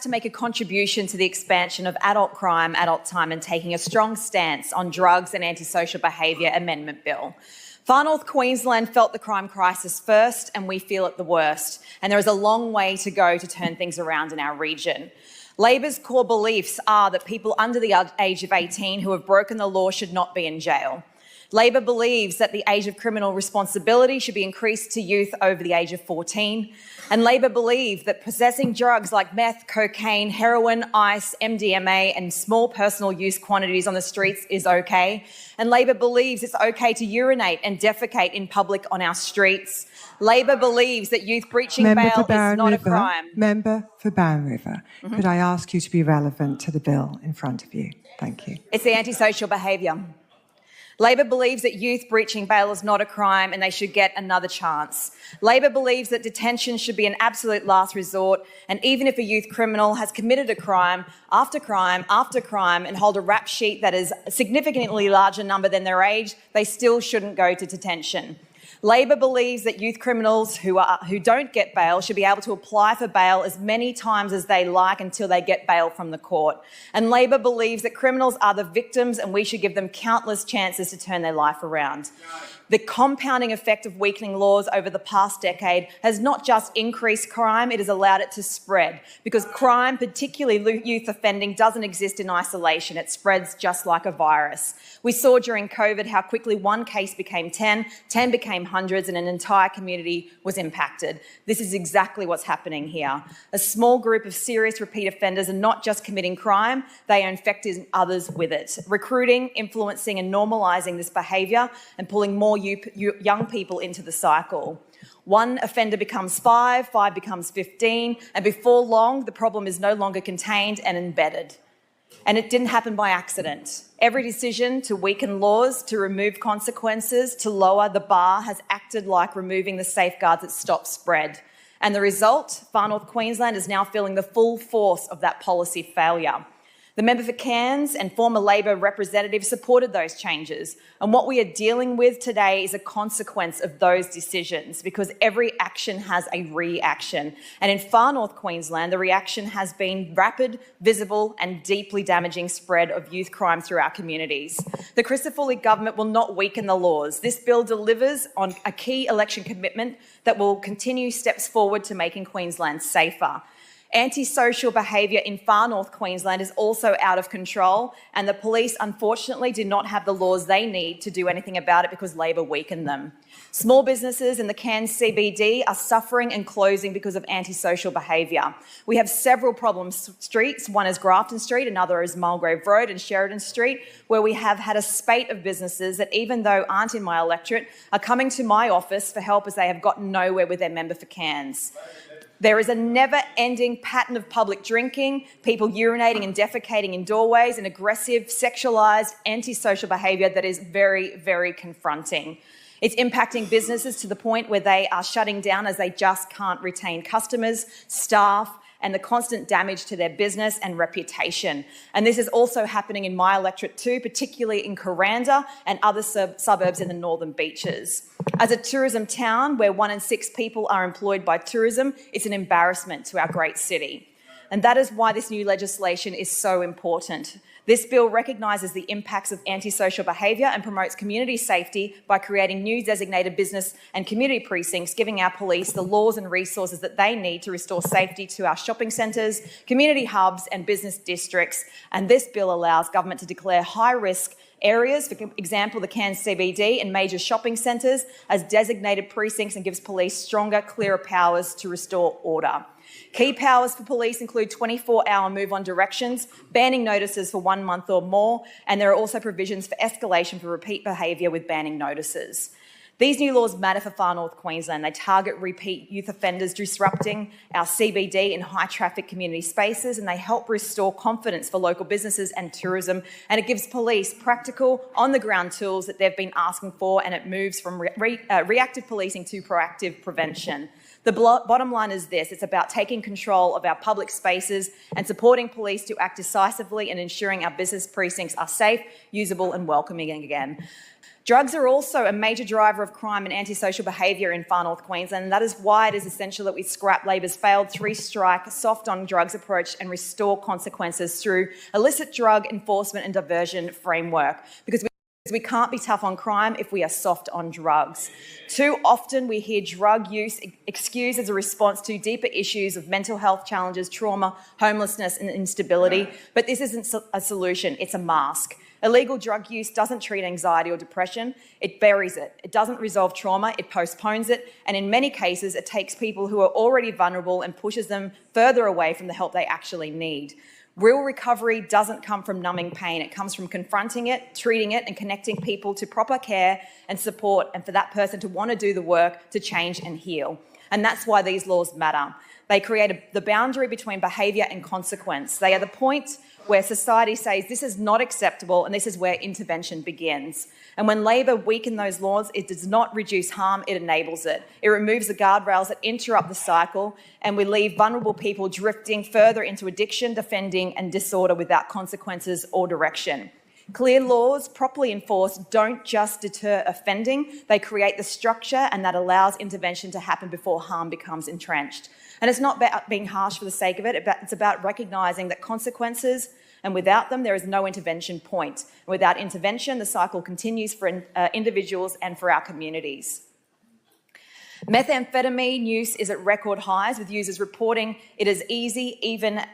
to make a contribution to the expansion of adult crime, adult time, and taking a strong stance on drugs and antisocial behaviour amendment bill. Far North Queensland felt the crime crisis first, and we feel it the worst. And there is a long way to go to turn things around in our region. Labor's core beliefs are that people under the age of 18 who have broken the law should not be in jail. Labor believes that the age of criminal responsibility should be increased to youth over the age of 14. And Labor believe that possessing drugs like meth, cocaine, heroin, ice, MDMA and small personal use quantities on the streets is okay. And Labor believes it's okay to urinate and defecate in public on our streets. Labor believes that youth breaching bail is not a crime. Member for Barron River, could I ask you to be relevant to the bill in front of you? Thank you. It's the antisocial behaviour. Labor believes that youth breaching bail is not a crime and they should get another chance. Labor believes that detention should be an absolute last resort, and even if a youth criminal has committed a crime after crime after crime and hold a rap sheet that is a significantly larger number than their age, they still shouldn't go to detention. Labor believes that youth criminals who don't get bail should be able to apply for bail as many times as they like until they get bail from the court. And Labor believes that criminals are the victims and we should give them countless chances to turn their life around. The compounding effect of weakening laws over the past decade has not just increased crime, it has allowed it to spread. Because crime, particularly youth offending, doesn't exist in isolation. It spreads just like a virus. We saw during COVID how quickly one case became 10, 10 became hundreds, and an entire community was impacted. This is exactly what's happening here. A small group of serious repeat offenders are not just committing crime, they are infecting others with it, recruiting, influencing and normalising this behaviour and pulling more young people into the cycle. One offender becomes 5, 5 becomes 15, and before long, the problem is no longer contained and embedded. And it didn't happen by accident. Every decision to weaken laws, to remove consequences, to lower the bar has acted like removing the safeguards that stop spread. And the result, Far North Queensland is now feeling the full force of that policy failure. The member for Cairns and former Labor representative supported those changes. And what we are dealing with today is a consequence of those decisions, because every action has a reaction. And in Far North Queensland, the reaction has been rapid, visible and deeply damaging spread of youth crime through our communities. The Christopher government will not weaken the laws. This bill delivers on a key election commitment that will continue steps forward to making Queensland safer. Antisocial behaviour in Far North Queensland is also out of control, and the police unfortunately do not have the laws they need to do anything about it because Labor weakened them. Small businesses in the Cairns CBD are suffering and closing because of antisocial behaviour. We have several problem streets. One is Grafton Street, another is Mulgrave Road and Sheridan Street, where we have had a spate of businesses that, even though aren't in my electorate, are coming to my office for help as they have gotten nowhere with their member for Cairns. There is a never-ending pattern of public drinking, people urinating and defecating in doorways, and aggressive, sexualised, antisocial behaviour that is very, very confronting. It's impacting businesses to the point where they are shutting down as they just can't retain customers, staff, and the constant damage to their business and reputation. And this is also happening in my electorate too, particularly in Kuranda and other suburbs in the Northern Beaches. As a tourism town where 1 in 6 people are employed by tourism, it's an embarrassment to our great city. And that is why this new legislation is so important. This bill recognises the impacts of antisocial behaviour and promotes community safety by creating new designated business and community precincts, giving our police the laws and resources that they need to restore safety to our shopping centres, community hubs and business districts. And this bill allows government to declare high-risk areas, for example, the Cairns CBD and major shopping centres, as designated precincts and gives police stronger, clearer powers to restore order. Key powers for police include 24-hour move-on directions, banning notices for 1 month or more, and there are also provisions for escalation for repeat behaviour with banning notices. These new laws matter for Far North Queensland. They target repeat youth offenders disrupting our CBD in high-traffic community spaces, and they help restore confidence for local businesses and tourism, and it gives police practical, on-the-ground tools that they've been asking for, and it moves from reactive policing to proactive prevention. The bottom line is this: it's about taking control of our public spaces and supporting police to act decisively and ensuring our business precincts are safe, usable and welcoming again. Drugs are also a major driver of crime and antisocial behaviour in far north Queensland, and that is why it is essential that we scrap Labor's failed three-strike, soft-on-drugs approach and restore consequences through illicit drug enforcement and diversion framework, because we can't be tough on crime if we are soft on drugs. Too often we hear drug use excused as a response to deeper issues of mental health challenges, trauma, homelessness and instability, but this isn't a solution, it's a mask. Illegal drug use doesn't treat anxiety or depression, it buries it. It doesn't resolve trauma, it postpones it, and in many cases it takes people who are already vulnerable and pushes them further away from the help they actually need. Real recovery doesn't come from numbing pain. It comes from confronting it, treating it, and connecting people to proper care and support, and for that person to want to do the work to change and heal. And that's why these laws matter. They create the boundary between behaviour and consequence. They are the point where society says this is not acceptable and this is where intervention begins. And when Labor weakens those laws, it does not reduce harm, it enables it. It removes the guardrails that interrupt the cycle, and we leave vulnerable people drifting further into addiction, defending and disorder without consequences or direction. Clear laws, properly enforced, don't just deter offending, they create the structure and that allows intervention to happen before harm becomes entrenched. And it's not about being harsh for the sake of it, it's about recognising that consequences, and without them there is no intervention point. And without intervention, the cycle continues for individuals and for our communities. Methamphetamine use is at record highs, with users reporting it is easy, even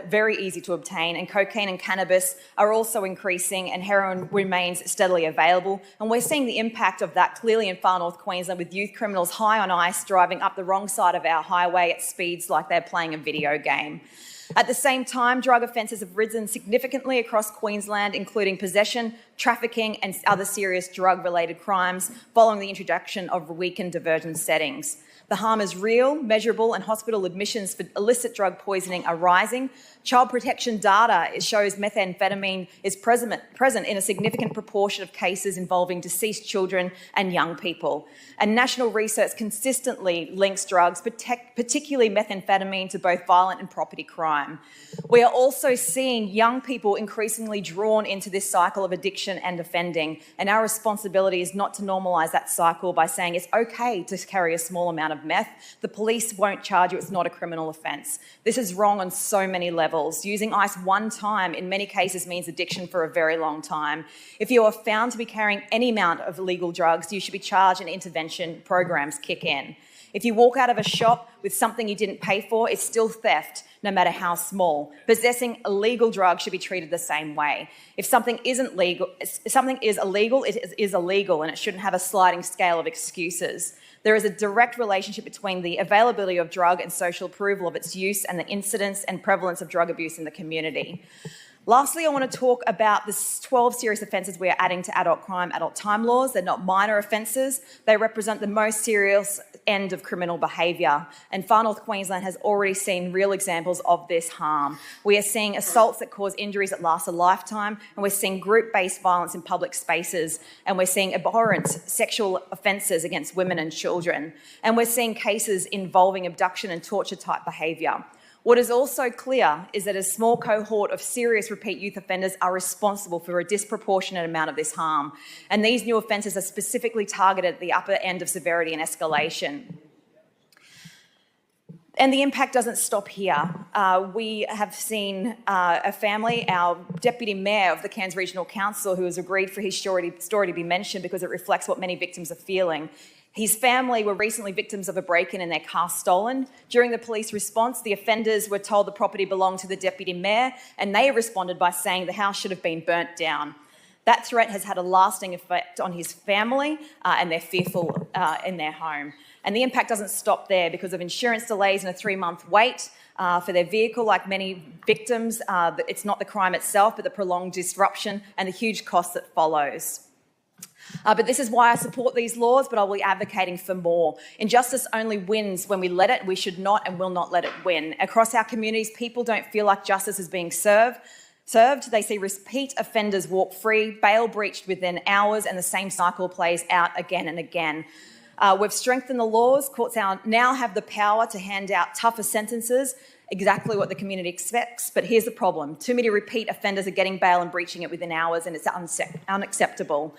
very easy to obtain, and cocaine and cannabis are also increasing and heroin remains steadily available. And we're seeing the impact of that clearly in far north Queensland, with youth criminals high on ice driving up the wrong side of our highway at speeds like they're playing a video game. At the same time, drug offences have risen significantly across Queensland, including possession, trafficking and other serious drug-related crimes following the introduction of weakened diversion settings. The harm is real, measurable, and hospital admissions for illicit drug poisoning are rising. Child protection data shows methamphetamine is present in a significant proportion of cases involving deceased children and young people. And national research consistently links drugs, particularly methamphetamine, to both violent and property crime. We are also seeing young people increasingly drawn into this cycle of addiction and offending, and our responsibility is not to normalise that cycle by saying it's okay to carry a small amount of meth. The police won't charge you, it's not a criminal offence. This is wrong on so many levels. Using ice one time in many cases means addiction for a very long time. If you are found to be carrying any amount of illegal drugs, you should be charged and intervention programs kick in. If you walk out of a shop with something you didn't pay for, it's still theft, no matter how small. Possessing illegal drugs should be treated the same way. If something is illegal, it is illegal, and it shouldn't have a sliding scale of excuses. There is a direct relationship between the availability of drug and social approval of its use and the incidence and prevalence of drug abuse in the community. Lastly, I want to talk about the 12 serious offences we are adding to adult crime, adult time laws. They're not minor offences. They represent the most serious end of criminal behaviour. And far north Queensland has already seen real examples of this harm. We are seeing assaults that cause injuries that last a lifetime, and we're seeing group-based violence in public spaces, and we're seeing abhorrent sexual offences against women and children, and we're seeing cases involving abduction and torture-type behaviour. What is also clear is that a small cohort of serious repeat youth offenders are responsible for a disproportionate amount of this harm, and these new offences are specifically targeted at the upper end of severity and escalation. And the impact doesn't stop here. We have seen a family, our Deputy Mayor of the Cairns Regional Council, who has agreed for his story to be mentioned because it reflects what many victims are feeling. His family were recently victims of a break-in and their car stolen. During the police response, the offenders were told the property belonged to the Deputy Mayor, and they responded by saying the house should have been burnt down. That threat has had a lasting effect on his family, and they're fearful in their home. And the impact doesn't stop there because of insurance delays and a 3-month wait for their vehicle. Like many victims, it's not the crime itself, but the prolonged disruption and the huge cost that follows. But this is why I support these laws, but I'll be advocating for more. Injustice only wins when we let it. We should not and will not let it win. Across our communities, people don't feel like justice is being served. They see repeat offenders walk free, bail breached within hours, and the same cycle plays out again and again. We've strengthened the laws. Courts now have the power to hand out tougher sentences, exactly what the community expects. But here's the problem. Too many repeat offenders are getting bail and breaching it within hours, and it's unacceptable.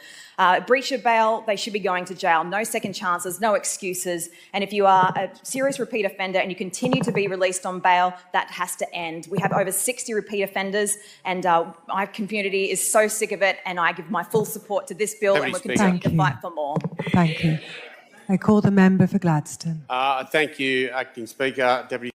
Breach of bail, they should be going to jail. No second chances, no excuses. And if you are a serious repeat offender and you continue to be released on bail, that has to end. We have over 60 repeat offenders, and my community is so sick of it, and I give my full support to this bill, and we'll continue to fight for more. Thank you. I call the member for Gladstone. Thank you, Acting Speaker. Deputy